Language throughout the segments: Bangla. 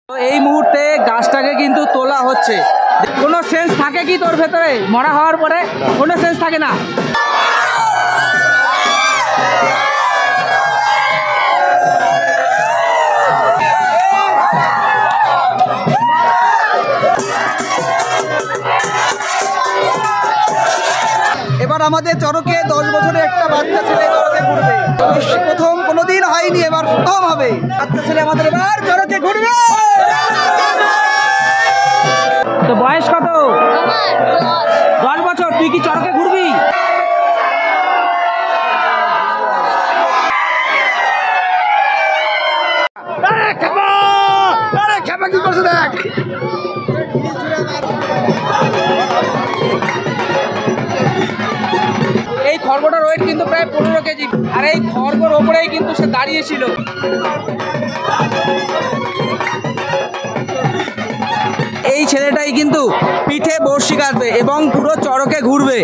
এই মুহূর্তে গাছটাকে কিন্তু তোলা হচ্ছে। কোনো সেন্স থাকে কি তোর ভেতরে মরা হওয়ার পরে? কোনো সেন্স থাকে না। এবার আমাদের চরকে 10 বছরের একটা বাচ্চা ছেলে চরকে ঘুরবে। প্রথম কোনোদিন হয়নি, এবার প্রথম হবে। বাচ্চা ছেলে আমাদের এবার চরকে ঘুরবে। তো বয়স কত? 10 বছর। তুই কি চরকে ঘুরবি? কি করছে দেখ। এই খড়গটার ওয়েট কিন্তু প্রায় 15 কেজি, আর এই খড়গর ওপরেই কিন্তু সে দাঁড়িয়েছিল। এই ছেলেটাই কিন্তু পিঠে বর্ষি কাটবে এবং পুরো চরকে ঘুরবে।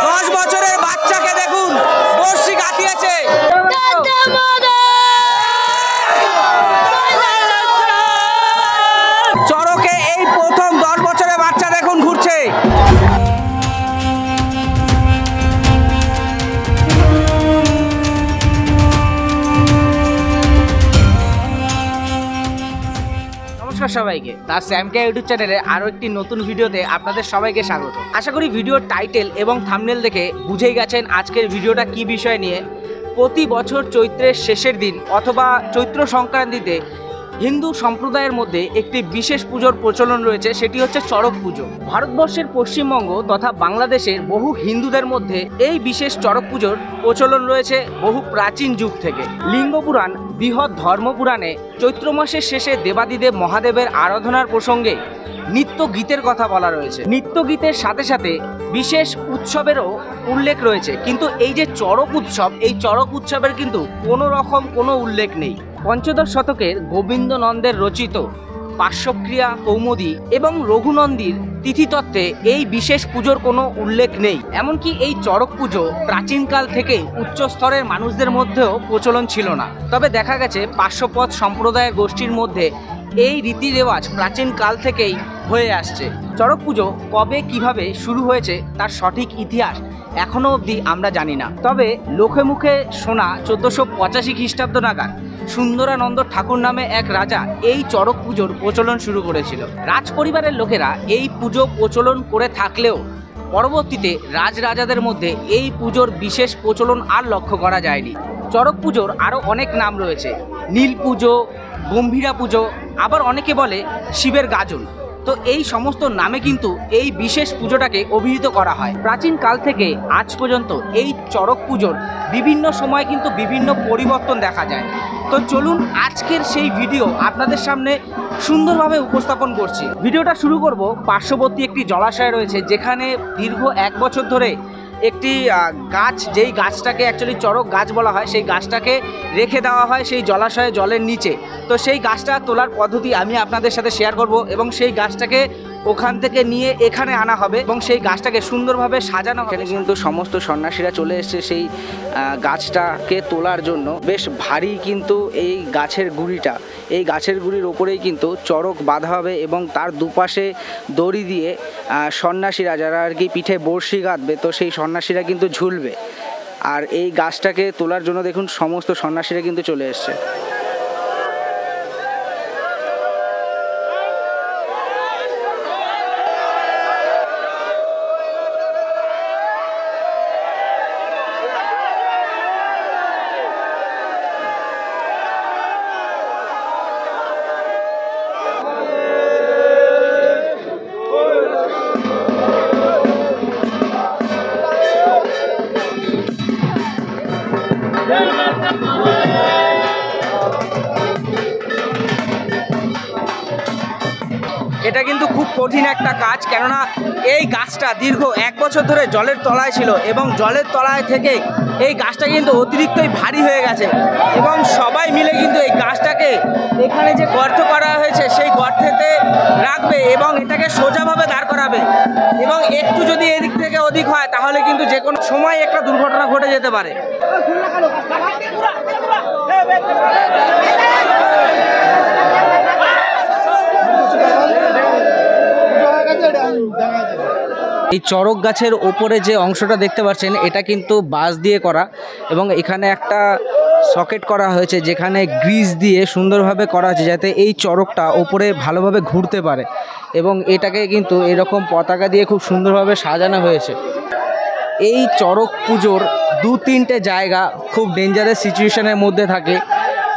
10 বছরের বাচ্চাকে দেখুন বর্ষি কাটিয়েছে। চরকে এই প্রথম 10 বছরের বাচ্চা দেখুন ঘুরছে। নমস্কার সবাইকে, তার স্যামকে ইউটিউব চ্যানেলে আরও একটি নতুন ভিডিওতে আপনাদের সবাইকে স্বাগত। আশা করি ভিডিওর টাইটেল এবং থাম্বনেল দেখে বুঝেই গেছেন আজকের ভিডিওটা কি বিষয় নিয়ে। প্রতি বছর চৈত্রের শেষের দিন অথবা চৈত্র সংক্রান্তিতে হিন্দু সম্প্রদায়ের মধ্যে একটি বিশেষ পুজোর প্রচলন রয়েছে, সেটি হচ্ছে চড়ক পুজো। ভারতবর্ষের পশ্চিমবঙ্গ তথা বাংলাদেশের বহু হিন্দুদের মধ্যে এই বিশেষ চড়ক পুজোর প্রচলন রয়েছে বহু প্রাচীন যুগ থেকে। লিঙ্গ পুরাণ, বৃহৎ ধর্মপুরাণে চৈত্র মাসের শেষে দেবাদিদেব মহাদেবের আরাধনার প্রসঙ্গে নিত্য গীতের কথা বলা রয়েছে। নিত্য গীতের সাথে সাথে বিশেষ উৎসবেরও উল্লেখ রয়েছে, কিন্তু এই যে চড়ক উৎসব, এই চড়ক উৎসবের কিন্তু কোনো রকম কোনো উল্লেখ নেই। পঞ্চদশ শতকের গোবিন্দনন্দের রচিত পার্শ্বক্রিয়া কৌমুদী এবং রঘুনন্দীর তিথিতত্ত্বে এই বিশেষ পুজোর কোনো উল্লেখ নেই। এমনকি এই চড়ক পুজো প্রাচীনকাল থেকে উচ্চ স্তরের মানুষদের মধ্যেও প্রচলন ছিল না। তবে দেখা গেছে পার্শ্বপথ সম্প্রদায়ের গোষ্ঠীর মধ্যে এই রীতি রেওয়াজ প্রাচীন কাল থেকেই হয়ে আসছে। চড়ক পুজো কবে কিভাবে শুরু হয়েছে তার সঠিক ইতিহাস এখনো অবধি আমরা জানি না। তবে লোকে মুখে শোনা 1485 খ্রিস্টাব্দ নাগাদ সুন্দরানন্দ ঠাকুর নামে এক রাজা এই চড়ক পুজোর প্রচলন শুরু করেছিল। রাজ পরিবারের লোকেরা এই পুজো প্রচলন করে থাকলেও পরবর্তীতে রাজরাজাদের মধ্যে এই পুজোর বিশেষ প্রচলন আর লক্ষ্য করা যায়নি। চড়ক পুজোর আরও অনেক নাম রয়েছে, নীল পুজো, গম্ভীরা পুজো, আবার অনেকে বলে শিবের গাজন। তো এই সমস্ত নামে কিন্তু এই বিশেষ পুজোটাকে অভিহিত করা হয়। প্রাচীন কাল থেকে আজ পর্যন্ত এই চড়ক পুজোর বিভিন্ন সময় কিন্তু বিভিন্ন পরিবর্তন দেখা যায়। তো চলুন আজকের সেই ভিডিও আপনাদের সামনে সুন্দরভাবে উপস্থাপন করছি। ভিডিওটা শুরু করব পার্শ্ববর্তী একটি জলাশয় রয়েছে, যেখানে দীর্ঘ 1 বছর ধরে একটি গাছ, যেই গাছটাকে অ্যাকচুয়ালি চড়ক গাছ বলা হয়, সেই গাছটাকে রেখে দেওয়া হয় সেই জলাশয়ে জলের নিচে। তো সেই গাছটা তোলার পদ্ধতি আমি আপনাদের সাথে শেয়ার করব এবং সেই গাছটাকে ওখান থেকে নিয়ে এখানে আনা হবে এবং সেই গাছটাকে সুন্দরভাবে সাজানো হবে। কিন্তু সমস্ত সন্ন্যাসীরা চলে এসেছে সেই গাছটাকে তোলার জন্য। বেশ ভারী কিন্তু এই গাছের গুঁড়িটা, এই গাছের গুঁড়ির ওপরেই কিন্তু চড়ক বাঁধা হবে এবং তার দুপাশে দড়ি দিয়ে সন্ন্যাসীরা, যারা আর কি পিঠে বর্ষি গাঁথবে, তো সেই সন্ন্যাসীরা কিন্তু ঝুলবে। আর এই গাছটাকে তোলার জন্য দেখুন সমস্ত সন্ন্যাসীরা কিন্তু চলে এসছে। এটা কিন্তু খুব কঠিন একটা কাজ, কেননা এই গাছটা দীর্ঘ 1 বছর ধরে জলের তলায় ছিল এবং জলের তলায় থেকে এই গাছটা কিন্তু অতিরিক্তই ভারী হয়ে গেছে এবং সবাই মিলে কিন্তু এই গাছটাকে এখানে যে গর্ত করা হয়েছে সেই গর্তেতে রাখবে এবং এটাকে সোজাভাবে দাঁড় করাবে এবং একটু যদি এদিক থেকে ওদিক হয় তাহলে কিন্তু যে কোনো সময় একটা দুর্ঘটনা ঘটে যেতে পারে। এই চড়ক গাছের ওপরে যে অংশটা দেখতে পাচ্ছেন এটা কিন্তু বাঁশ দিয়ে করা, এবং এখানে একটা সকেট করা হয়েছে যেখানে গ্রিজ দিয়ে সুন্দরভাবে করা হয়েছে যাতে এই চড়কটা ওপরে ভালোভাবে ঘুরতে পারে, এবং এটাকে কিন্তু এরকম পতাকা দিয়ে খুব সুন্দরভাবে সাজানো হয়েছে। এই চড়ক পুজোর 2-3টে জায়গা খুব ডেঞ্জারাস সিচুয়েশনের মধ্যে থাকে।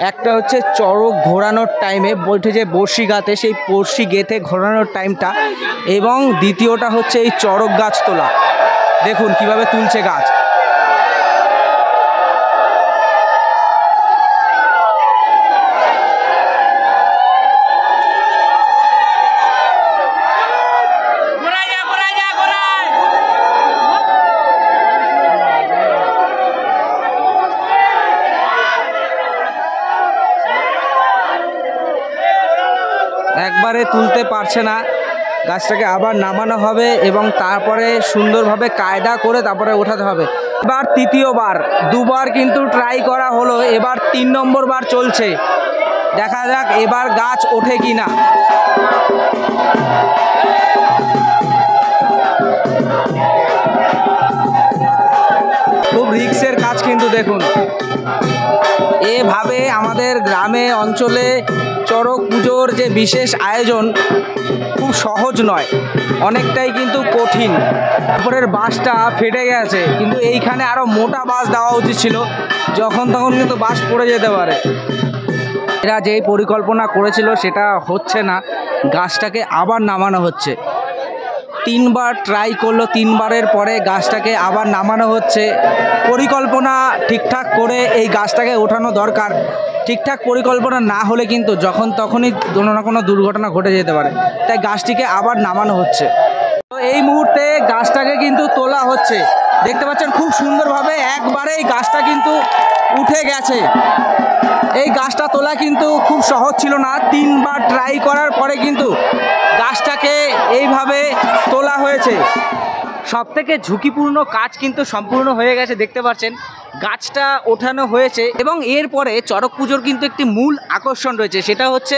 একটা হচ্ছে চড়ক ঘোরানোর টাইমে বলছে যে বড়শি গাতে, সেই বড়শি গেঁথে ঘোরানোর টাইমটা, এবং দ্বিতীয়টা হচ্ছে এই চড়ক গাছ তোলা। দেখুন কিভাবে তুলছে গাছ। একবারে তুলতে পারছে না, গাছটাকে আবার নামানো হবে এবং তারপরে সুন্দরভাবে কায়দা করে তারপরে ওঠাতে হবে। এবার তৃতীয়বার, দুবার কিন্তু ট্রাই করা হলো, এবার 3 নম্বর বার চলছে। দেখা যাক এবার গাছ ওঠে কি না। খুব রিস্কের কাজ কিন্তু দেখুন। এভাবে আমাদের গ্রামে অঞ্চলে চড়ক পুজোর যে বিশেষ আয়োজন খুব সহজ নয়, অনেকটাই কিন্তু কঠিন। উপরের বাঁশটা ফেটে গেছে, কিন্তু এইখানে আরও মোটা বাঁশ দেওয়া উচিত ছিল, যখন তখন কিন্তু বাঁশ পড়ে যেতে পারে। এরা যেই পরিকল্পনা করেছিল সেটা হচ্ছে না, গাছটাকে আবার নামানো হচ্ছে। 3 বার ট্রাই করলো, 3 বারের পরে গাছটাকে আবার নামানো হচ্ছে। পরিকল্পনা ঠিকঠাক করে এই গাছটাকে ওঠানো দরকার। ঠিকঠাক পরিকল্পনা না হলে কিন্তু যখন তখনই কোনো না কোনো দুর্ঘটনা ঘটে যেতে পারে, তাই গাছটিকে আবার নামানো হচ্ছে। তো এই মুহূর্তে গাছটাকে কিন্তু তোলা হচ্ছে, দেখতে পাচ্ছেন খুব সুন্দরভাবে একবারে এই গাছটা কিন্তু উঠে গেছে। এই গাছটা তোলা কিন্তু খুব সহজ ছিল না, 3 বার ট্রাই করার পরে কিন্তু গাছটাকে এইভাবে তোলা হয়েছে। সবথেকে ঝুঁকিপূর্ণ কাজ কিন্তু সম্পূর্ণ হয়ে গেছে, দেখতে পাচ্ছেন গাছটা ওঠানো হয়েছে। এবং এরপরে চড়ক পুজোর কিন্তু একটি মূল আকর্ষণ রয়েছে, সেটা হচ্ছে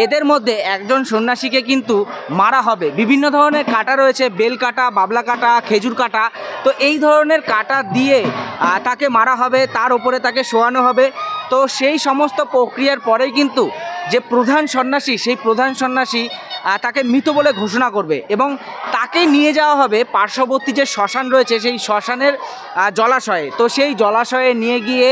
এদের মধ্যে একজন সন্ন্যাসীকে কিন্তু মারা হবে। বিভিন্ন ধরনের কাটা রয়েছে, বেল কাটা, বাবলা কাটা, খেজুর কাটা। তো এই ধরনের কাটা দিয়ে তাকে মারা হবে, তার উপরে তাকে শোয়ানো হবে। তো সেই সমস্ত প্রক্রিয়ার পরেই কিন্তু যে প্রধান সন্ন্যাসী, সেই প্রধান সন্ন্যাসী তাকে মৃত বলে ঘোষণা করবে, এবং তাকে নিয়ে যাওয়া হবে পার্শ্ববর্তী যে শ্মশান রয়েছে সেই শ্মশানের জলাশয়ে। তো সেই জলাশয়ে নিয়ে গিয়ে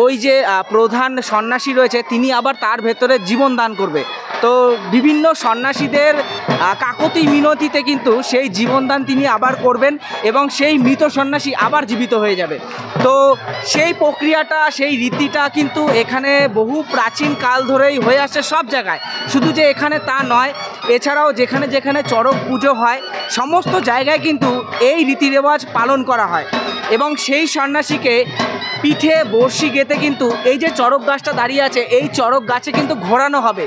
ওই যে প্রধান সন্ন্যাসী রয়েছে তিনি আবার তার ভেতরে জীবন দান করবে। তো বিভিন্ন সন্ন্যাসীদের কাকতি মিনতিতে কিন্তু সেই জীবনদান তিনি আবার করবেন, এবং সেই মৃত সন্ন্যাসী আবার জীবিত হয়ে যাবে। তো সেই প্রক্রিয়াটা, সেই রীতিটা কিন্তু এখানে বহু প্রাচীন কাল ধরেই হয়ে আসছে সব জায়গায়, শুধু যে এখানে তা নয়, এছাড়াও যেখানে যেখানে চড়ক পুজো হয় সমস্ত জায়গায় কিন্তু এই রীতিরেওয়াজ পালন করা হয়। এবং সেই সন্ন্যাসীকে পিঠে বড়শি গেঁথে কিন্তু এই যে চড়ক গাছটা দাঁড়িয়ে আছে, এই চড়ক গাছে কিন্তু ঘোরানো হবে।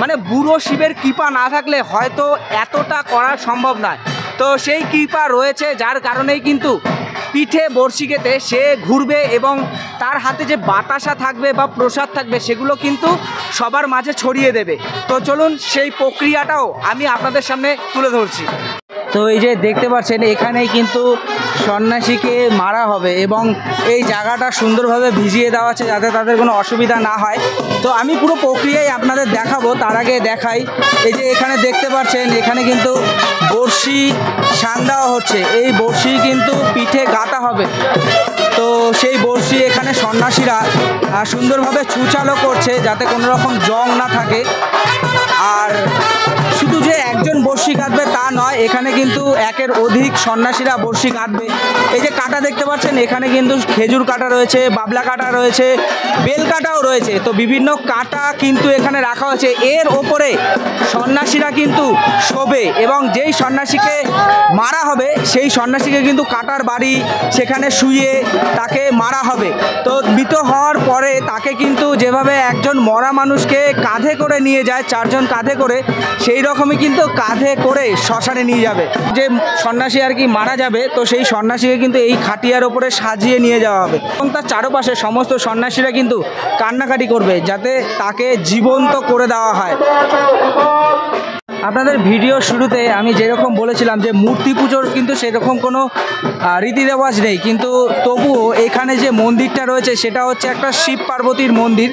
মানে বুড়ো শিবের কৃপা না থাকলে হয়তো এতটা করা সম্ভব নয়। তো সেই কৃপা রয়েছে, যার কারণেই কিন্তু পিঠে বড়শি গেঁথে সে ঘুরবে, এবং তার হাতে যে বাতাসা থাকবে বা প্রসাদ থাকবে সেগুলো কিন্তু সবার মাঝে ছড়িয়ে দেবে। তো চলুন সেই প্রক্রিয়াটাও আমি আপনাদের সামনে তুলে ধরছি। তো এই যে দেখতে পাচ্ছেন এখানেই কিন্তু সন্ন্যাসীকে মারা হবে, এবং এই জায়গাটা সুন্দরভাবে ভিজিয়ে দেওয়া আছে যাতে তাদের কোনো অসুবিধা না হয়। তো আমি পুরো প্রক্রিয়াই আপনাদের দেখাবো, তার আগে দেখাই এই যে এখানে দেখতে পাচ্ছেন এখানে কিন্তু বড়শি শান দেওয়া হচ্ছে। এই বড়শি কিন্তু পিঠে গাঁথা হবে। তো সেই বড়শি এখানে সন্ন্যাসীরা সুন্দরভাবে ছুচালো করছে যাতে কোনো রকম জং না থাকে। আর শুধু যে একজন বড়শি কাটবে তা নয়, এখানে কিন্তু একের অধিক সন্ন্যাসীরা বড়শি কাটবে। এই যে কাটা দেখতে পাচ্ছেন এখানে কিন্তু খেজুর কাটা রয়েছে, বাবলা কাটা রয়েছে, বেল কাটাও রয়েছে। তো বিভিন্ন কাটা কিন্তু এখানে রাখা হয়েছে, এর ওপরে সন্ন্যাসীরা কিন্তু শোবে, এবং যেই সন্ন্যাসীকে মারা হবে সেই সন্ন্যাসীকে কিন্তু কাটার বাড়ি সেখানে শুয়ে তাকে মারা হবে। তো মৃত হওয়ার পরে তাকে কিন্তু যেভাবে যেভাবে একজন মরা মানুষকে কাঁধে করে নিয়ে যায়, চারজন কাঁধে করে, সেই রকমই কিন্তু কাঁধে করে শ্মশানে নিয়ে যাবে। যে সন্ন্যাসী আর কি মারা যাবে, তো সেই সন্ন্যাসীকে কিন্তু এই খাটিয়ার ওপরে সাজিয়ে নিয়ে যাওয়া হবে এবং তার চারপাশে সমস্ত সন্ন্যাসীরা কিন্তু কান্নাকাটি করবে যাতে তাকে জীবন্ত করে দেওয়া হয়। আপনাদের ভিডিও শুরুতে আমি যেরকম বলেছিলাম যে মূর্তি পুজোর কিন্তু সেরকম কোনো রীতি রেওয়াজ নেই, কিন্তু তবুও এখানে যে মন্দিরটা রয়েছে সেটা হচ্ছে একটা শিব পার্বতীর মন্দির।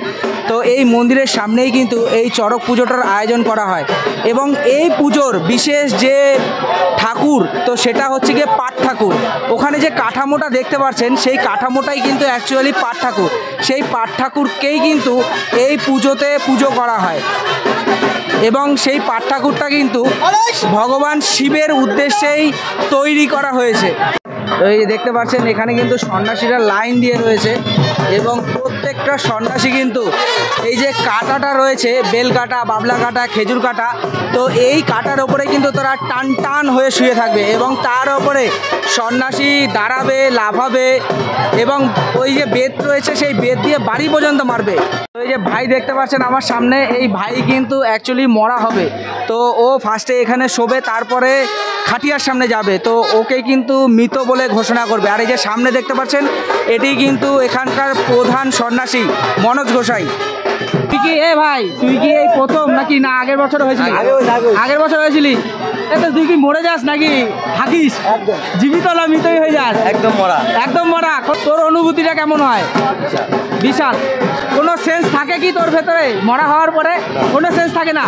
তো এই মন্দিরের সামনেই কিন্তু এই চড়ক পুজোটার আয়োজন করা হয় এবং এই পুজোর বিশেষ যে ঠাকুর, তো সেটা হচ্ছে গিয়ে পাট ঠাকুর। ওখানে যে কাঠামোটা দেখতে পাচ্ছেন সেই কাঠামোটাই কিন্তু অ্যাকচুয়ালি পাট ঠাকুর। সেই পাট ঠাকুরকেই কিন্তু এই পুজোতে পুজো করা হয় এবং সেই পাট ঠাকুরটা কিন্তু ভগবান শিবের উদ্দেশ্যেই তৈরি করা হয়েছে। তো এই দেখতে পাচ্ছেন এখানে কিন্তু সন্ন্যাসীরা লাইন দিয়ে রয়েছে এবং প্রত্যেকটা সন্ন্যাসী কিন্তু এই যে কাঁটাটা রয়েছে, বেল কাঁটা, বাবলা কাঁটা, খেজুর কাঁটা, তো এই কাঁটার ওপরে কিন্তু তারা টান টান হয়ে শুয়ে থাকবে এবং তার ওপরে সন্ন্যাসী দাঁড়াবে, লাফাবে এবং ওই যে বেদ রয়েছে সেই বেদ দিয়ে বাড়ি পর্যন্ত মারবে। তো এই যে ভাই দেখতে পাচ্ছেন আমার সামনে, এই ভাই কিন্তু অ্যাকচুয়ালি মরা হবে। তো ও ফার্স্টে এখানে শোবে, তারপরে খাটিয়ার সামনে যাবে, তো ওকে কিন্তু মৃত বলে ঘোষণা করবে। আর এই যে সামনে দেখতে পাচ্ছেন এটি কিন্তু এখানকার প্রধান সন্ন্যাসী মনোজ গোসাই। তুই কি ভাই তুই কি এই প্রথম নাকি না আগের বছর হয়েছিল? আগের বছর হয়েছিলি? তো তুই কি মরে যাস নাকি থাকিস? জীবিত না মৃতই হয়ে যাস? একদম মরা। একদম মরা। তোর অনুভূতিটা কেমন হয়? বিশাল। কোনো সেন্স থাকে কি তোর ভেতরে মরা হওয়ার পরে? কোনো সেন্স থাকে না।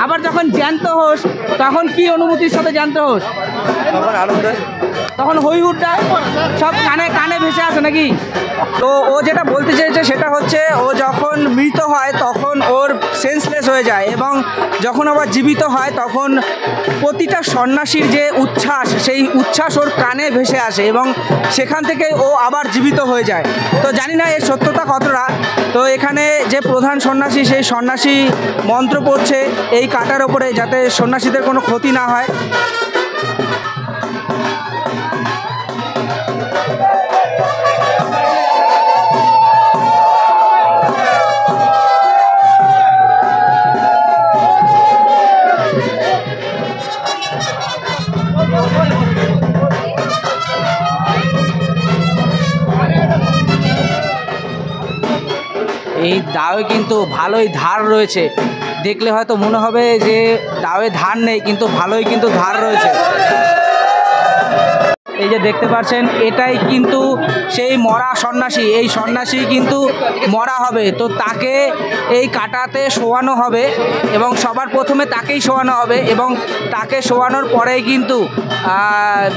আবার যখন জ্যান্ত হোস তখন কি অনুভূতির সাথে জ্যান্ত হোস? তখন হই হুড্ডা সব কানে কানে ভেসে আসে নাকি? তো ও যেটা বলতে চেয়েছে সেটা হচ্ছে ও যখন মৃত হয় তখন ওর সেন্সলেস হয়ে যায় এবং যখন আবার জীবিত হয় তখন প্রতিটা সন্ন্যাসীর যে উচ্ছ্বাস, সেই উচ্ছ্বাস ওর কানে ভেসে আসে এবং সেখান থেকে ও আবার জীবিত হয়ে যায়। তো জানি না এর সত্যতা কতটা। তো এখানে যে প্রধান সন্ন্যাসী, সেই সন্ন্যাসী মন্ত্র পড়ছে এই কাঁটার ওপরে যাতে সন্ন্যাসীদের কোনো ক্ষতি না হয়। এই দাওয়ে কিন্তু ভালোই ধার রয়েছে, দেখলে হয়তো মনে হবে যে দাওয়ে ধার নেই, কিন্তু ভালোই কিন্তু ধার রয়েছে। এই যে দেখতে পাচ্ছেন এটাই কিন্তু সেই মরা সন্ন্যাসী, এই সন্ন্যাসী কিন্তু মরা হবে। তো তাকে এই কাঁটাতে শোয়ানো হবে এবং সবার প্রথমে তাকেই শোয়ানো হবে এবং তাকে শোয়ানোর পরেই কিন্তু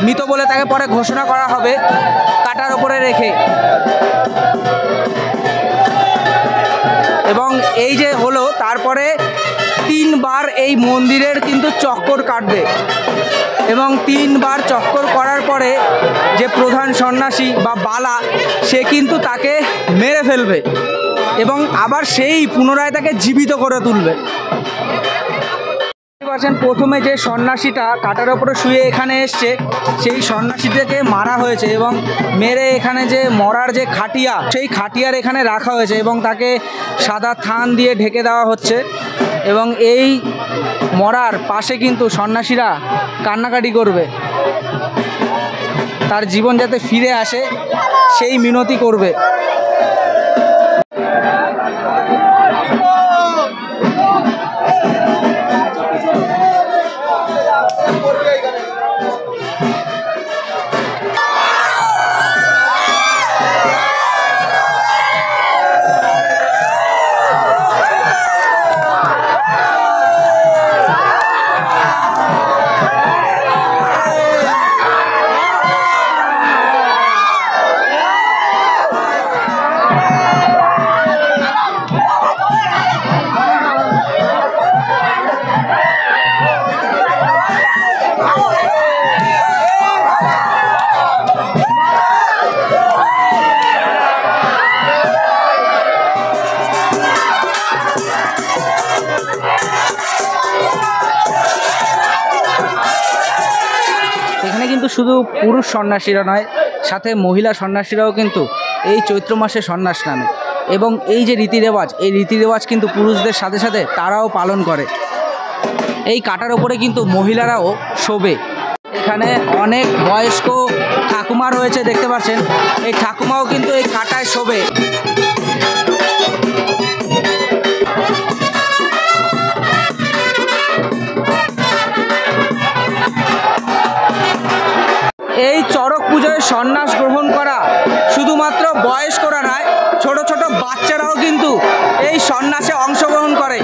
মৃত বলে তাকে পরে ঘোষণা করা হবে কাঁটার ওপরে রেখে। এবং এই যে হলো তারপরে 3 বার এই মন্দিরের কিন্তু চক্কর কাটবে এবং 3 বার চক্কর করার পরে যে প্রধান সন্ন্যাসী বা বালা সে কিন্তু তাকে মেরে ফেলবে এবং আবার সেই পুনরায় তাকে জীবিত করে তুলবে। প্রথমে যে সন্ন্যাসীটা কাটার ওপরে শুয়ে এখানে এসছে সেই সন্ন্যাসীটাকে মারা হয়েছে এবং মেরে এখানে যে মরার যে খাটিয়া, সেই খাটিয়ার এখানে রাখা হয়েছে এবং তাকে সাদা থান দিয়ে ঢেকে দেওয়া হচ্ছে এবং এই মরার পাশে কিন্তু সন্ন্যাসীরা কান্নাকাটি করবে, তার জীবন যাতে ফিরে আসে সেই মিনতি করবে। এখানে কিন্তু শুধু পুরুষ সন্ন্যাসীরা নয়, সাথে মহিলা সন্ন্যাসীরাও কিন্তু এই চৈত্র মাসে সন্ন্যাস নামে এবং এই যে রীতিরেওয়াজ, এই রীতিরেওয়াজ কিন্তু পুরুষদের সাথে সাথে তারাও পালন করে। এই কাটার ওপরে কিন্তু মহিলারাও শোবে। এখানে অনেক বয়স্ক ঠাকুমা রয়েছে, দেখতে পাচ্ছেন। এই ঠাকুমাও কিন্তু এই কাটায় শোবে। এই চড়ক পুজোয় সন্ন্যাস গ্রহণ করা শুধুমাত্র বয়স্করা নয়, ছোট ছোট বাচ্চারাও কিন্তু এই সন্ন্যাসে অংশগ্রহণ করে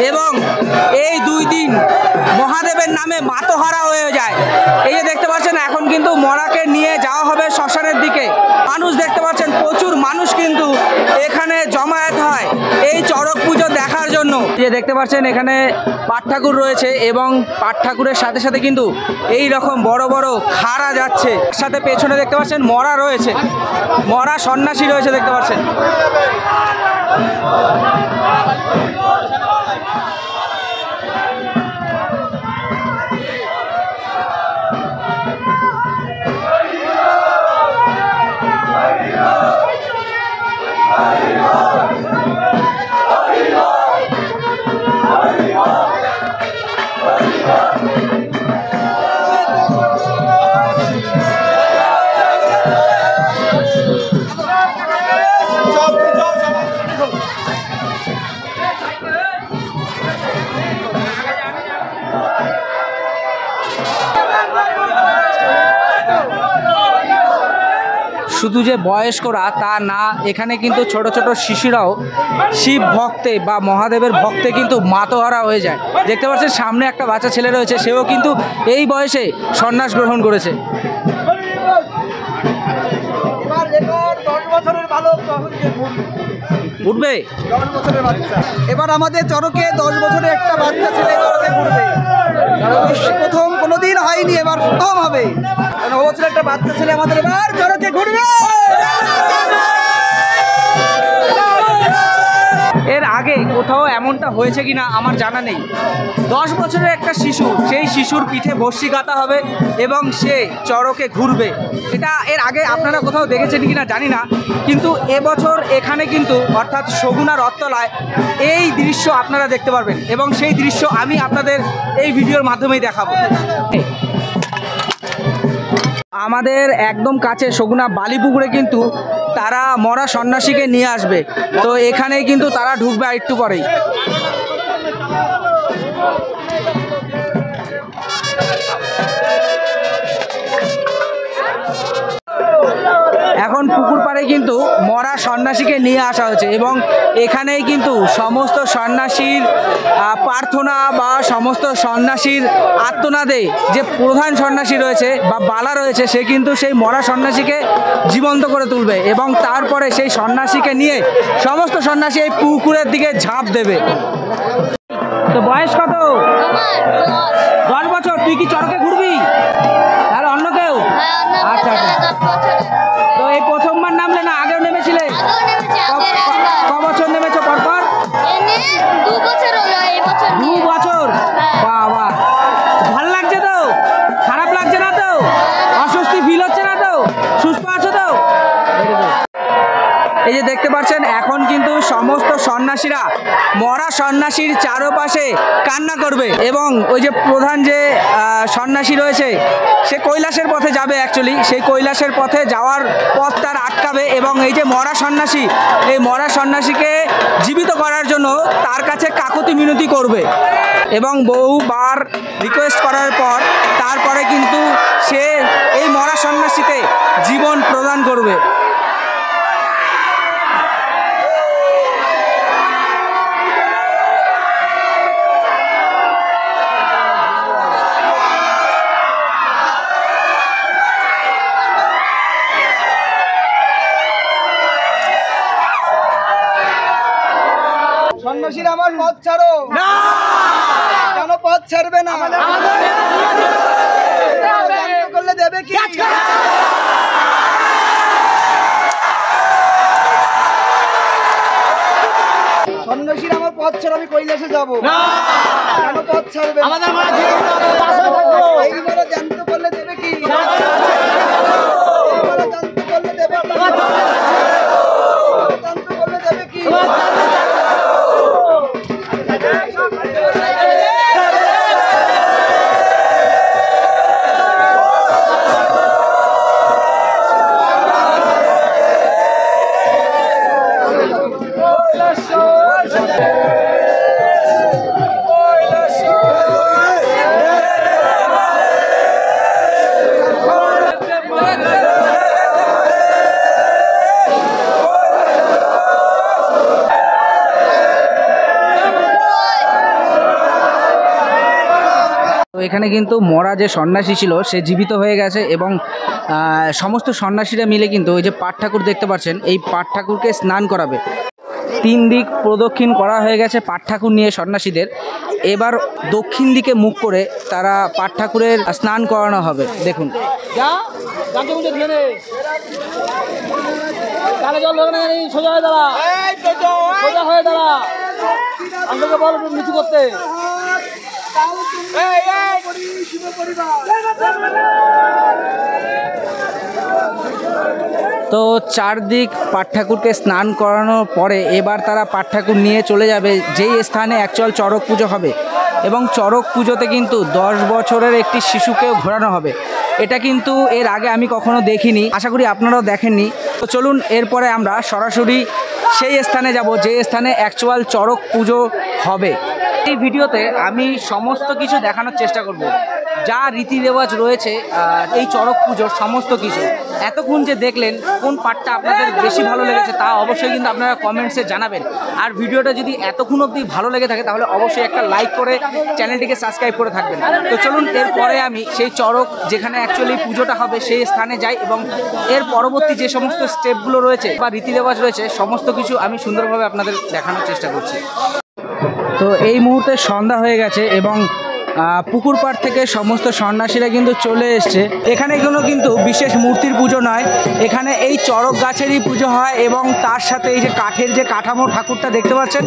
এবং এই 2 দিন মহাদেবের নামে মাতোহারা হয়ে যায়। এই যে দেখতে পাচ্ছেন, এখন কিন্তু মরাকে নিয়ে যাওয়া হবে শ্মশানের দিকে। মানুষ দেখতে পাচ্ছেন, প্রচুর মানুষ কিন্তু এখানে জমায়েত হয় এই চড়ক পুজো দেখার জন্য। যে দেখতে পাচ্ছেন এখানে পাট ঠাকুর রয়েছে এবং পাট ঠাকুরের সাথে সাথে কিন্তু এই রকম বড় বড় খাড়া যাচ্ছে। সাথে পেছনে দেখতে পাচ্ছেন মরা রয়েছে, মরা সন্ন্যাসী রয়েছে, দেখতে পাচ্ছেন। শুধু যে বয়স্করা তা না, এখানে কিন্তু ছোট ছোট শিশুরাও শিব ভক্তে বা মহাদেবের ভক্তে কিন্তু মাতোহারা হয়ে যায়। দেখতে পাচ্ছেন সামনে একটা বাচ্চা ছেলে রয়েছে, সেও কিন্তু এই বয়সে সন্ন্যাস গ্রহণ করেছে। উঠবে 10 বছরের বাচ্চা। এবার আমাদের চরকে 10 বছরের একটা বাচ্চা ছেলে চরকে ঘুরবে। প্রথম কোনোদিন হয়নি, এবার প্রথম হবে। 9 বছরের একটা বাচ্চা ছেলে আমাদের এবার চরকে ঘুরবে। এর আগে কোথাও এমনটা হয়েছে কিনা আমার জানা নেই। 10 বছরের একটা শিশু, সেই শিশুর পিঠে বর্ষি গাঁথা হবে এবং সে চড়কে ঘুরবে। এটা এর আগে আপনারা কোথাও দেখেছেন কিনা জানি না, কিন্তু এবছর এখানে কিন্তু অর্থাৎ শগুনা রথতলায় এই দৃশ্য আপনারা দেখতে পারবেন এবং সেই দৃশ্য আমি আপনাদের এই ভিডিওর মাধ্যমেই দেখাবো। আমাদের একদম কাছে শগুনা বালিপুকুরে কিন্তু তারা মরা সন্ন্যাসীকে নিয়ে আসবে, তো এখানেই কিন্তু তারা ঢুকবে একটু পরেই। এখন পুকুর পাড়ে কিন্তু মরা সন্ন্যাসীকে নিয়ে আসা হয়েছে এবং এখানেই কিন্তু সমস্ত সন্ন্যাসীর প্রার্থনা বা সমস্ত সন্ন্যাসীর আত্মনাদে যে প্রধান সন্ন্যাসী রয়েছে বা বালা রয়েছে, সে কিন্তু সেই মরা সন্ন্যাসীকে জীবন্ত করে তুলবে এবং তারপরে সেই সন্ন্যাসীকে নিয়ে সমস্ত সন্ন্যাসী এই পুকুরের দিকে ঝাঁপ দেবে। তো বয়স কত? 10 বছর। তুই কি চড়কে ঘুরবি? আর অন্য কেউ? আচ্ছা আচ্ছা। তো এই প্রথমবার নামলে না আগেও নেমেছিলে? ক বছর নেমেছো পরপর? 2 বছর। বাহ বাহ, ভাল লাগছে তো? খারাপ লাগছে না তো? অস্বস্তি ফিল হচ্ছে না তো? সুস্থ আছো তো? এই যে দেখতে পাচ্ছেন এখন কিন্তু সমস্ত সন্ন্যাসীরা মরা সন্ন্যাসীর চারপাশে কান্না করবে এবং ওই যে প্রধান যে সন্ন্যাসী রয়েছে সে কৈলাসের পথে যাবে। অ্যাকচুয়ালি সেই কৈলাসের পথে যাওয়ার পথ তার আটকাবে এবং এই যে মরা সন্ন্যাসী, এই মরা সন্ন্যাসীকে জীবিত করার জন্য তার কাছে কাকুতি মিনতি করবে এবং বহুবার রিকোয়েস্ট করার পর তারপরে কিন্তু সে এই মরা সন্ন্যাসীতে জীবন প্রদান করবে। সন্ন্যাসীরা আমার পথ ছাড়ো না। কেন পথ ছাড়বে না? করলে দেবে কি? সন্ন্যাসীরা আমার পথ ছাড়া আমি কৈলাসে যাবো। কেন পথ ছাড়বে? এইবারে জ্যান্ত করলে দেবে কি? এইবারে জ্যান্ত করলে দেবে কি? তো এখানে কিন্তু মরা যে সন্ন্যাসী ছিল সে জীবিত হয়ে গেছে এবং সমস্ত সন্ন্যাসীরা মিলে কিন্তু ওই যে পাট ঠাকুর দেখতে পাচ্ছেন এই পাট ঠাকুরকে স্নান করাবে। 3 দিক প্রদক্ষিণ করা হয়ে গেছে পাট ঠাকুর নিয়ে সন্ন্যাসীদের। এবার দক্ষিণ দিকে মুখ করে তারা পাট ঠাকুরের স্নান করানো হবে। দেখুন সোজা হয়ে দাঁড়া আমাকে বল নিচু করতে। তো চারদিক পাট ঠাকুরকে স্নান করানোর পরে এবার তারা পাট ঠাকুর নিয়ে চলে যাবে যেই স্থানে অ্যাকচুয়াল চড়ক পুজো হবে এবং চড়ক পুজোতে কিন্তু 10 বছরের একটি শিশুকেও ঘোরানো হবে। এটা কিন্তু এর আগে আমি কখনো দেখিনি, আশা করি আপনারাও দেখেননি। তো চলুন এরপরে আমরা সরাসরি সেই স্থানে যাব যে স্থানে অ্যাকচুয়াল চড়ক পুজো হবে। এই ভিডিওতে আমি সমস্ত কিছু দেখানোর চেষ্টা করব, যা রীতি রেওয়াজ রয়েছে এই চড়ক পুজোর সমস্ত কিছু। এতক্ষণ যে দেখলেন কোন পার্টটা আপনাদের বেশি ভালো লেগেছে তা অবশ্যই কিন্তু আপনারা কমেন্টসে জানাবেন। আর ভিডিওটা যদি এতক্ষণ অবধি ভালো লেগে থাকে তাহলে অবশ্যই একটা লাইক করে চ্যানেলটিকে সাবস্ক্রাইব করে থাকবেন। তো চলুন এরপরে আমি সেই চড়ক যেখানে অ্যাকচুয়ালি পুজোটা হবে সেই স্থানে যাই এবং এর পরবর্তী যে সমস্ত স্টেপগুলো রয়েছে বা রীতি রেওয়াজ রয়েছে সমস্ত কিছু আমি সুন্দরভাবে আপনাদের দেখানোর চেষ্টা করছি। তো এই মুহূর্তে সন্ধ্যা হয়ে গেছে এবং পুকুর পাড় থেকে সমস্ত সন্ন্যাসীরা কিন্তু চলে এসছে। এখানে কোনো কিন্তু বিশেষ মূর্তির পুজো নয়, এখানে এই চড়ক গাছেরই পুজো হয় এবং তার সাথে এই যে কাঠের যে কাঠামো ঠাকুরটা দেখতে পাচ্ছেন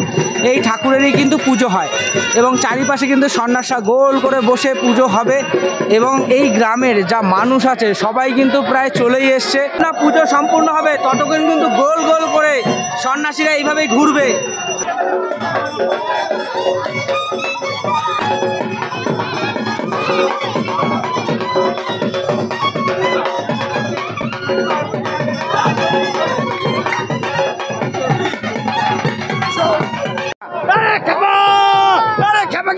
এই ঠাকুরেরই কিন্তু পুজো হয় এবং চারিপাশে কিন্তু সন্ন্যাসরা গোল করে বসে পুজো হবে এবং এই গ্রামের যা মানুষ আছে সবাই কিন্তু প্রায় চলেই এসছে। না পুজো সম্পূর্ণ হবে ততক্ষণ কিন্তু গোল গোল করে সন্ন্যাসীরা এইভাবেই ঘুরবে।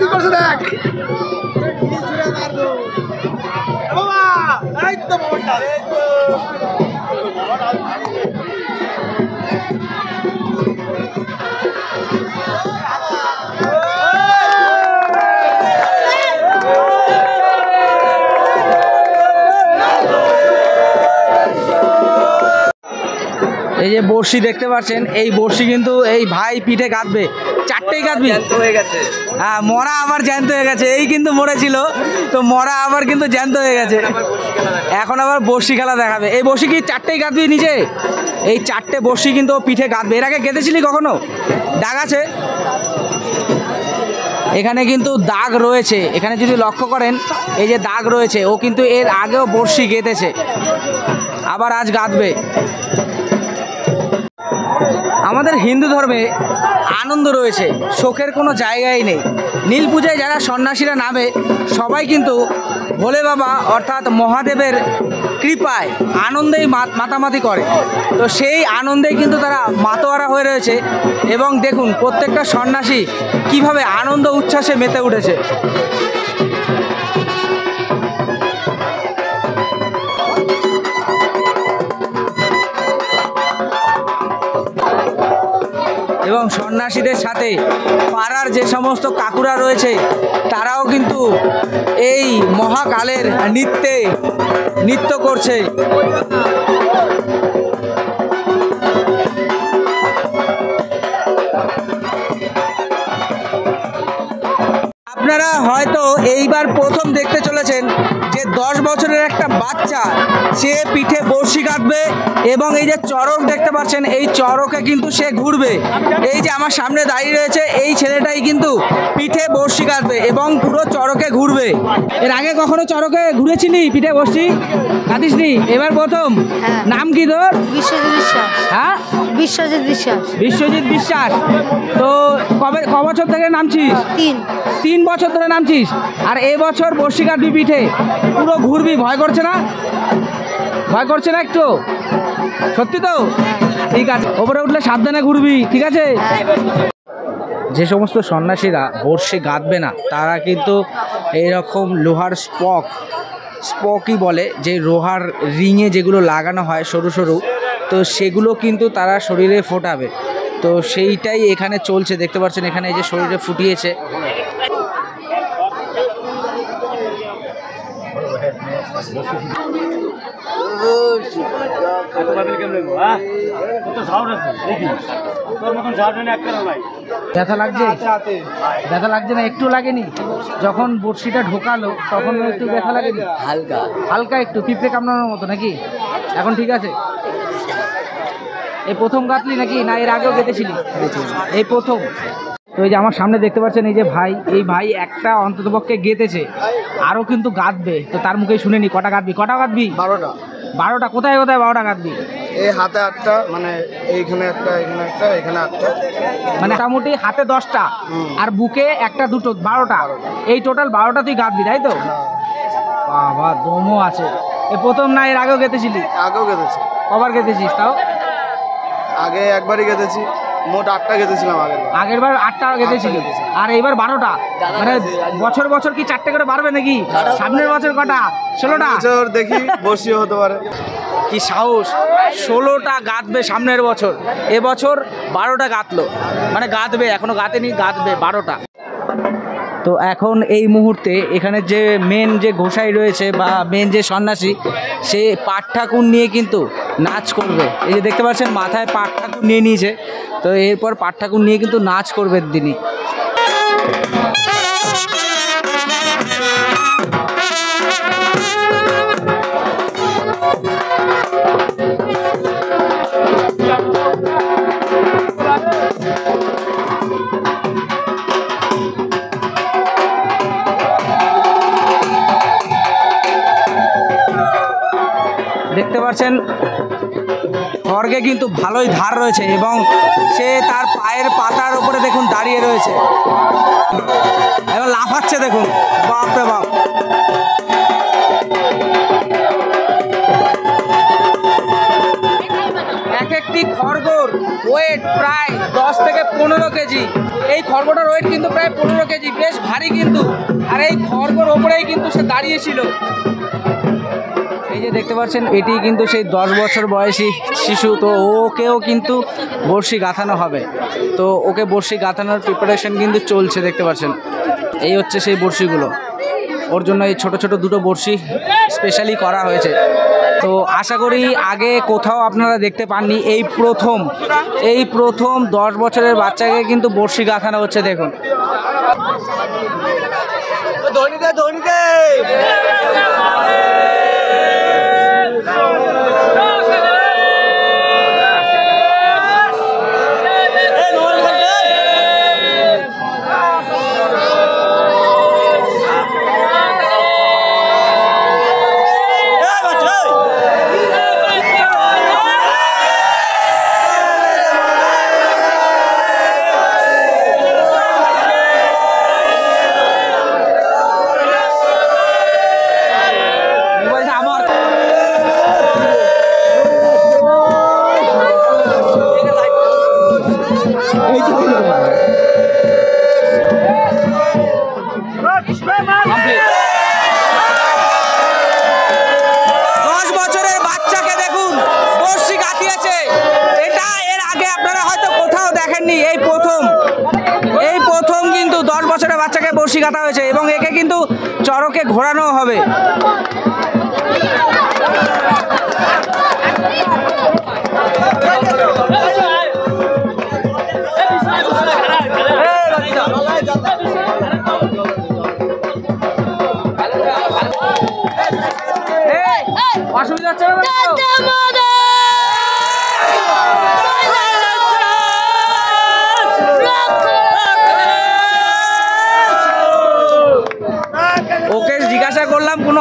কি করছে দেখ এই যে বড়শি দেখতে পাচ্ছেন এই বড়শি কিন্তু এই ভাই পিঠে গাঁথবে, 4টেই গাঁথবি হয়ে গেছে। হ্যাঁ মরা আবার জ্যান্ত হয়ে গেছে, এই কিন্তু মরেছিল তো মরা আবার কিন্তু জ্যান্ত হয়ে গেছে, এখন আবার বড়শি খেলা দেখাবে। এই বড়শি কি 4টেই গাঁথবি নিজে? এই 4টে বড়শি কিন্তু ও পিঠে গাঁথবে। এর আগে গেঁথেছিলি কখনো? দাগ আছে এখানে কিন্তু দাগ রয়েছে, এখানে যদি লক্ষ্য করেন এই যে দাগ রয়েছে, ও কিন্তু এর আগেও বড়শি গেঁথেছে আবার আজ গাঁথবে। আমাদের হিন্দু ধর্মে আনন্দ রয়েছে, শোকের কোনো জায়গাই নেই। নীল পূজায় যারা সন্ন্যাসীরা নামে সবাই কিন্তু ভোলে বাবা অর্থাৎ মহাদেবের কৃপায় আনন্দেই মাতামাতি করে। তো সেই আনন্দেই কিন্তু তারা মাতোয়ারা হয়ে রয়েছে এবং দেখুন প্রত্যেকটা সন্ন্যাসী কিভাবে আনন্দ উচ্ছ্বাসে মেতে উঠেছে। এবং সন্ন্যাসীদের সাথে পাড়ার যে সমস্ত কাকুরা রয়েছে তারাও কিন্তু এই মহাকালের নৃত্য করছে। আপনারা হয়তো এইবার প্রথম দেখতে চলেছেন যে 10 বছরের একটা বাচ্চা সে পিঠে বড়শি কাটবে এবং এই যে চড়ক দেখতে পাচ্ছেন এই চড়কে কিন্তু সে ঘুরবে। এই যে আমার সামনে দাঁড়িয়ে রয়েছে এই ছেলেটাই কিন্তু পিঠে বড়শি কাটবে এবং পুরো চড়কে ঘুরবে। এর আগে কখনো চড়কে ঘুরেছিলি পিঠে বড়শি কাটিসনি? এবার প্রথম? হ্যাঁ। নাম কি তোর? বিশ্বজিৎ বিশ্বাস। হ্যাঁ, বিশ্বজিৎ বিশ্বাস। বিশ্বজিৎ বিশ্বাস। তো ক বছর থেকে নামছিস? 3 বছর ধরে নামছিস। আর এই বছর বড়শি কাটবি পিঠে, পুরো ঘুরবি, ভয় করছে না? ভয় করছে না একটু? সত্যি তো? ঠিক আছে, ওপরে উঠলে সাবধানে ঘুরবি, ঠিক আছে? যে সমস্ত সন্ন্যাসীরা বড়শি গাঁথবে না তারা কিন্তু এইরকম লোহার স্পকই বলে, যে লোহার রিংয়ে যেগুলো লাগানো হয় সরু সরু, তো সেগুলো কিন্তু তারা শরীরে ফোটাবে। তো সেইটাই এখানে চলছে, দেখতে পাচ্ছেন এখানে এই যে শরীরে ফুটিয়েছে। ব্যথা লাগছে? ব্যথা লাগছে না? একটু লাগেনি? যখন বড়শিটা ঢোকালো তখন একটু ব্যথা লাগেনি? হালকা হালকা একটু, পিঁপড়ে কামড়ানোর মতো নাকি? এখন ঠিক আছে? এই প্রথম গাঁথলি নাকি, না এর আগেও গেঁথেছিলি? এই প্রথম। তো এই যে আমার সামনে দেখতে পাচ্ছেন এই যে ভাই, এই ভাই একটা অন্ততপক্ষে গেঁথেছে, আরও কিন্তু গাঁথবে। তো তার মুখেই শুনে নি কটা গাঁথবি? 12টা। 12টা? কোথায় কোথায় 12টা গাঁথবি? এই হাতে 8টা, মানে এইখানে একটা, এখানে একটা, এখানে 8টা, মানে মোটামুটি হাতে 10টা আর বুকে একটা দুটো, 12টা। এই টোটাল 12টা তুই গাঁথবি, তাই তো? বাবা, দমও আছে। এ প্রথম না এর আগেও গেঁথেছিলি? আগেও গেঁথেছি। কবার গেঁথেছিস তাও? আগে একবারই গেঁথেছি, মোট 8টা গেঁথেছিলাম আগের বার 8টা গেঁথেছিলি, আর এইবার 12টা। মানে বছর বছর কি 4টে করে বাড়বে নাকি? সামনের বছর কটা? 16টা? বছর দেখি বসিও হতে পারে। কি সাহস! 16টা গাঁথবে সামনের বছর, এবছর 12টা গাঁথলো। মানে গাঁথবে, এখনো গাঁথেনি, গাঁথবে 12টা। তো এখন এই মুহূর্তে এখানে যে মেন যে গোসাই রয়েছে বা মেন যে সন্ন্যাসী, সে পাট ঠাকুর নিয়ে কিন্তু নাচ করবে। এই যে দেখতে পাচ্ছেন মাথায় পাট ঠাকুর নিয়ে নিয়েছে, তো এরপর পাট ঠাকুর নিয়ে কিন্তু নাচ করবে তিনি। দেখতে পাচ্ছেন খড়গে কিন্তু ভালোই ধার রয়েছে এবং সে তার পায়ের পাতার উপরে দেখুন দাঁড়িয়ে রয়েছে এবং লাফাচ্ছে, দেখুন, বাপরে বাপ। এক একটি খড়গোর ওয়েট প্রায় 10 থেকে 15 কেজি। এই খড়গোটার ওয়েট কিন্তু প্রায় 15 কেজি, বেশ ভারী কিন্তু। আর এই খড়গোর ওপরেই কিন্তু সে দাঁড়িয়েছিল। এই যে দেখতে পাচ্ছেন এটি কিন্তু সেই 10 বছর বয়সী শিশু। তো ওকেও কিন্তু বড়শি গাঁথানো হবে, তো ওকে বড়শি গাঁথানোর প্রিপারেশন কিন্তু চলছে, দেখতে পাচ্ছেন। এই হচ্ছে সেই বড়শিগুলো, ওর জন্য এই ছোট ছোট দুটো বড়শি স্পেশালি করা হয়েছে। তো আশা করি আগে কোথাও আপনারা দেখতে পাননি, এই প্রথম 10 বছরের বাচ্চাকে কিন্তু বড়শি গাঁথানো হচ্ছে, দেখুন। বাচ্চাকে বড়শি কাটা হয়েছে এবং একে কিন্তু চড়কে ঘোরানো হবে।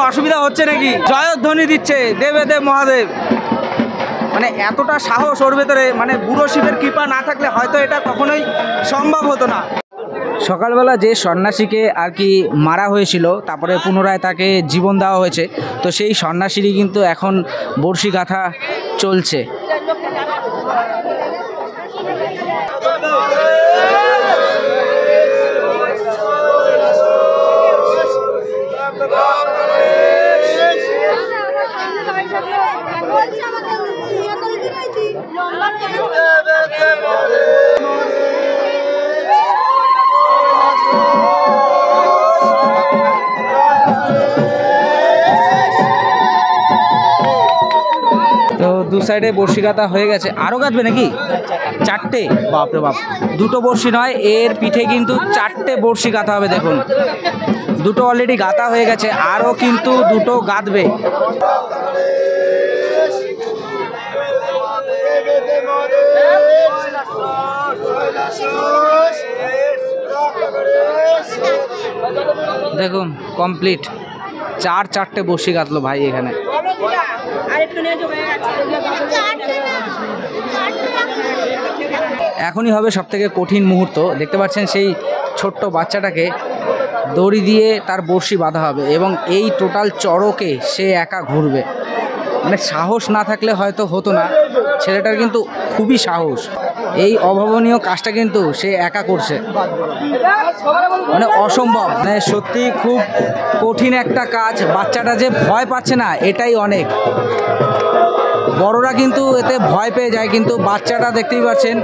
অসুবিধা হচ্ছে নাকি? জয়ধ্বনি দিচ্ছে দেবে দেব মহাদেব। মানে এতটা সাহস ওর ভেতরে, মানে বুড়ো শিবের কৃপা না থাকলে হয়তো এটা কখনোই সম্ভব হতো না। সকালবেলা যে সন্ন্যাসীকে আর কি মারা হয়েছিল, তারপরে পুনরায় তাকে জীবন দেওয়া হয়েছে, তো সেই সন্ন্যাসীরই কিন্তু এখন বর্ষি গাথা চলছে। তো দু সাইডে বড়শি গাঁথা হয়ে গেছে, আরও গাঁথবে নাকি? 4টে? বাপরে বাপ, 2টো বড়শি নয়, এর পিঠে কিন্তু 4টে বড়শি গাঁথা হবে। দেখুন 2টো অলরেডি গাঁথা হয়ে গেছে, আরও কিন্তু 2টো গাঁথবে। দেখুন কমপ্লিট 4টে বড়শি গাঁথলো ভাই এখানে। এখনই হবে সব থেকে কঠিন মুহূর্ত। দেখতে পাচ্ছেন সেই ছোট্ট বাচ্চাটাকে দড়ি দিয়ে তার বড়শি বাঁধা হবে এবং এই টোটাল চড়কে সে একা ঘুরবে। মানে সাহস না থাকলে হয়তো হতো না, ছেলেটার কিন্তু খুবই সাহস। এই অভাবনীয় কাজটা কিন্তু সে একা করছে, মানে অসম্ভব, মানে সত্যি খুব কঠিন একটা কাজ। বাচ্চাটা যে ভয় পাচ্ছে না এটাই অনেক। বড়রা কিন্তু এতে ভয় পেয়ে যায়, কিন্তু বাচ্চাটা দেখতেই পাচ্ছেন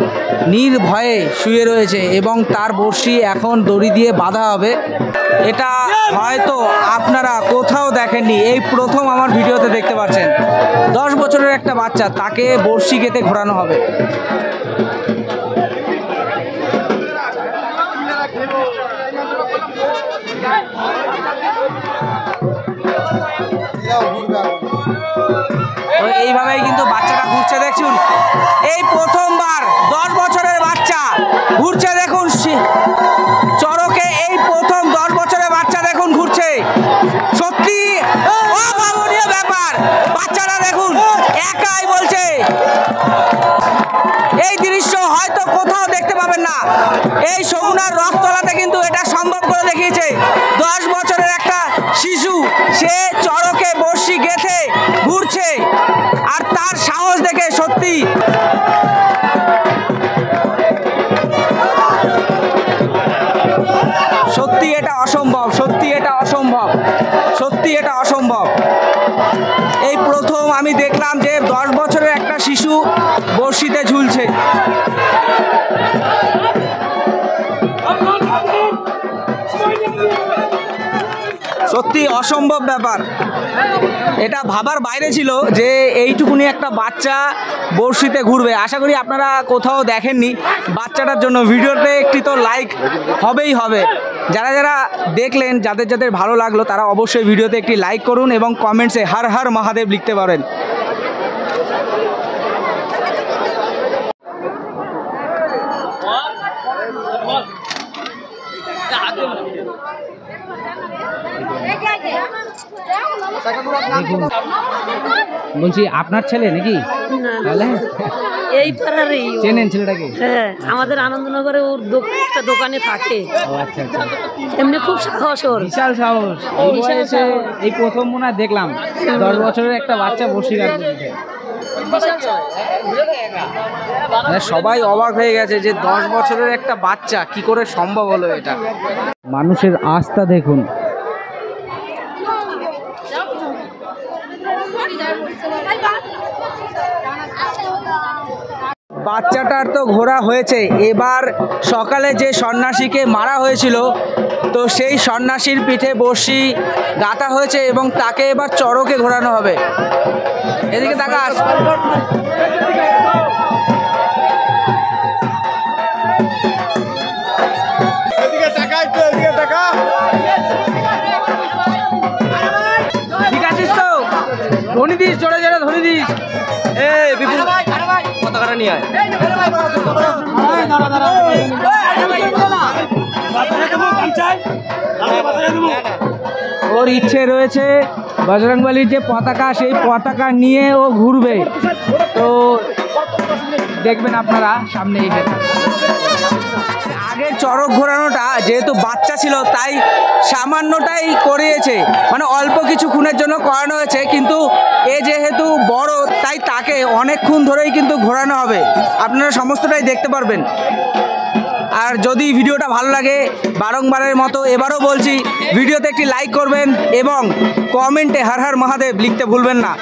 নির্ভয়ে শুয়ে রয়েছে এবং তার বড়শি এখন দড়ি দিয়ে বাঁধা হবে। এটা হয়তো আপনারা কোথাও দেখেননি, এই প্রথম আমার ভিডিওতে দেখতে পাচ্ছেন। 10 বছরের একটা বাচ্চা, তাকে বড়শি গেঁথে ঘোরানো হবে। তো এইভাবেই কিন্তু বাচ্চাটা ঘুরছে, দেখুন এই প্রথমবার 10 বছরের বাচ্চা ঘুরছে। দেখুন চড়কে এই প্রথম 10 বছরের বাচ্চা দেখুন ঘুরছে, সত্যি অভাবনীয় ব্যাপার। বাচ্চারা দেখুন একাই বলছে, এই দৃশ্য হয়তো কোথাও দেখতে পাবেন না। এই সগুনার রথতলাতে কিন্তু এটা সম্ভব করে দেখিয়েছে। 10 বছরের একটা শিশু সে চড়কে বড়শি গেঁথে ঘুরছে, আর তার সাহস দেখে সত্যি সত্যি এটা অসম্ভব, সত্যি এটা অসম্ভব, সত্যি এটা অসম্ভব। এই প্রথম আমি দেখলাম যে 10 বছরের একটা শিশু বড়শিতে ঝুলছে। সত্যি অসম্ভব ব্যাপার, এটা ভাবার বাইরে ছিল যে এইটুকুনি একটা বাচ্চা বড়শিতে ঘুরবে। আশা করি আপনারা কোথাও দেখেননি। বাচ্চাটার জন্য ভিডিওতে একটি তো লাইক হবেই হবে। যারা যারা দেখলেন, যাদের যাদের ভালো লাগলো, তারা অবশ্যই ভিডিওতে একটি লাইক করুন এবং কমেন্টসে হর হর মহাদেব লিখতে পারেন। বলছি আপনার ছেলে নাকি? এই পাড়ারই চেনেন ছেলেটাকে? হ্যাঁ, আমাদের আনন্দনগরে ওর একটা দোকানে থাকে। ও আচ্ছা আচ্ছা, এমনি খুব সাহস ওর, বিশাল সাহস। এই বয়সে এই প্রথম মনে হয় দেখলাম 10 বছরের একটা বাচ্চা বসে গেছে। সবাই অবাক হয়ে গেছে যে 10 বছরের একটা বাচ্চা কি করে সম্ভব হলো এটা। মানুষের আস্থা দেখুন। বাচ্চাটার তো ঘোরা হয়েছে, এবার সকালে যে সন্ন্যাসীকে মারা হয়েছিল, তো সেই সন্ন্যাসীর পিঠে বড়শি গাঁথা হয়েছে এবং তাকে এবার চড়কে ঘোরানো হবে। এদিকে তাকাস। ঠিক আছিস তো? ধনী দিস, জোরে জোরে ধনী দিস। বিপুল পতাকাটা নিয়ে আয়। ওর ইচ্ছে রয়েছে বজরংবলীর যে পতাকা সেই পতাকা নিয়ে ও ঘুরবে। তো দেখবেন আপনারা সামনে এসে। আগের চড়ক ঘোরানোটা যেহেতু বাচ্চা ছিল তাই সামান্যটাই করিয়েছে, মানে অল্প কিছুক্ষণের জন্য করানো হয়েছে, কিন্তু এ যেহেতু বড় তাই তাকে অনেকক্ষণ ধরেই কিন্তু ঘোরানো হবে। আপনারা সমস্তটাই দেখতে পারবেন। আর যদি ভিডিওটা ভালো লাগে বারংবারের মতো এবারও বলছি, ভিডিওতে একটি লাইক করবেন এবং কমেন্টে হর হর মহাদেব লিখতে ভুলবেন না।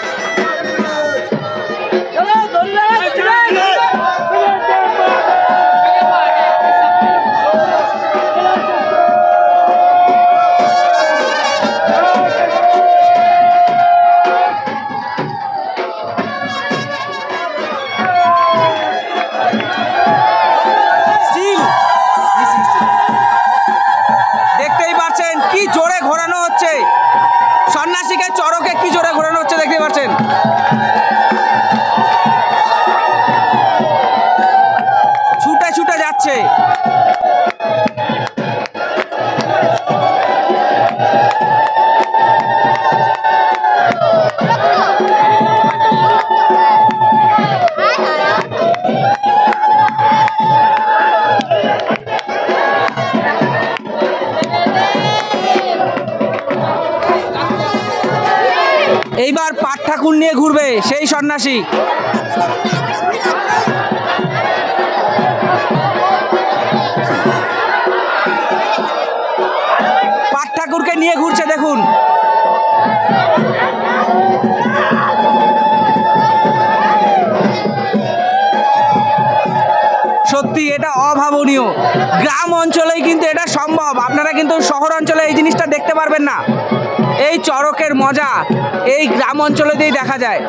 দেখতেই পাচ্ছেন কি জোরে ঘোরানো হচ্ছে, সন্ন্যাসীকে চড়কে কি জোরে ঘোরানো হচ্ছে দেখতে পাচ্ছেন। ছুটে ছুটে যাচ্ছে। এইবার পাট ঠাকুর নিয়ে ঘুরবে সেই সন্ন্যাসী। পাট ঠাকুরকে নিয়ে ঘুরছে দেখুন। সত্যি এটা অভাবনীয়। গ্রাম অঞ্চলেই কিন্তু এটা সম্ভব, আপনারা কিন্তু শহর অঞ্চলে এই জিনিসটা দেখতে পারবেন না। এই চড়কের মজা এই গ্রাম অঞ্চলেতেই দেখা যায়।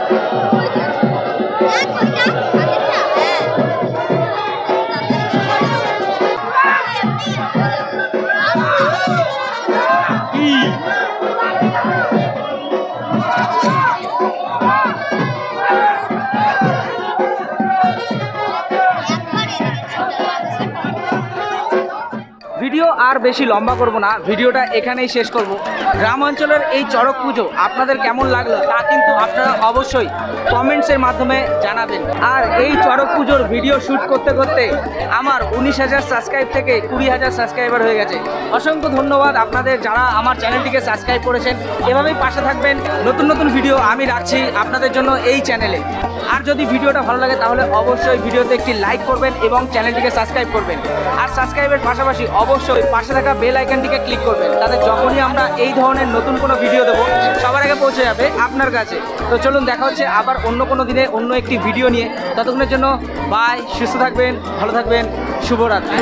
ভিডিও আর বেশি লম্বা করব না, ভিডিওটা এখানেই শেষ করব। গ্রাম অঞ্চলের এই চড়ক পুজো আপনাদের কেমন লাগলো তা কিন্তু আপনারা অবশ্যই কমেন্টসের মাধ্যমে জানাবেন। আর এই চড়ক পুজোর ভিডিও শ্যুট করতে করতে আমার 19,000 সাবস্ক্রাইব থেকে 20,000 সাবস্ক্রাইবার হয়ে গেছে। অসংখ্য ধন্যবাদ আপনাদের যারা আমার চ্যানেলটিকে সাবস্ক্রাইব করেছেন। এভাবেই পাশে থাকবেন, নতুন নতুন ভিডিও আমি রাখছি আপনাদের জন্য এই চ্যানেলে। আর যদি ভিডিওটা ভালো লাগে তাহলে অবশ্যই ভিডিওতে একটি লাইক করবেন এবং চ্যানেলটিকে সাবস্ক্রাইব করবেন। আর সাবস্ক্রাইবের পাশাপাশি অবশ্যই পাশে থাকা বেল আইকনটিকে ক্লিক করবেন, তাতে যখনই আমরা এই ধরনের নতুন কোনো ভিডিও দেবো সবার আগে পৌঁছে যাবে আপনার কাছে। তো চলুন দেখা হচ্ছে আবার অন্য কোনো দিনে অন্য একটি ভিডিও নিয়ে। ততক্ষণের জন্য বাই, সুস্থ থাকবেন, ভালো থাকবেন, শুভরাত্রি।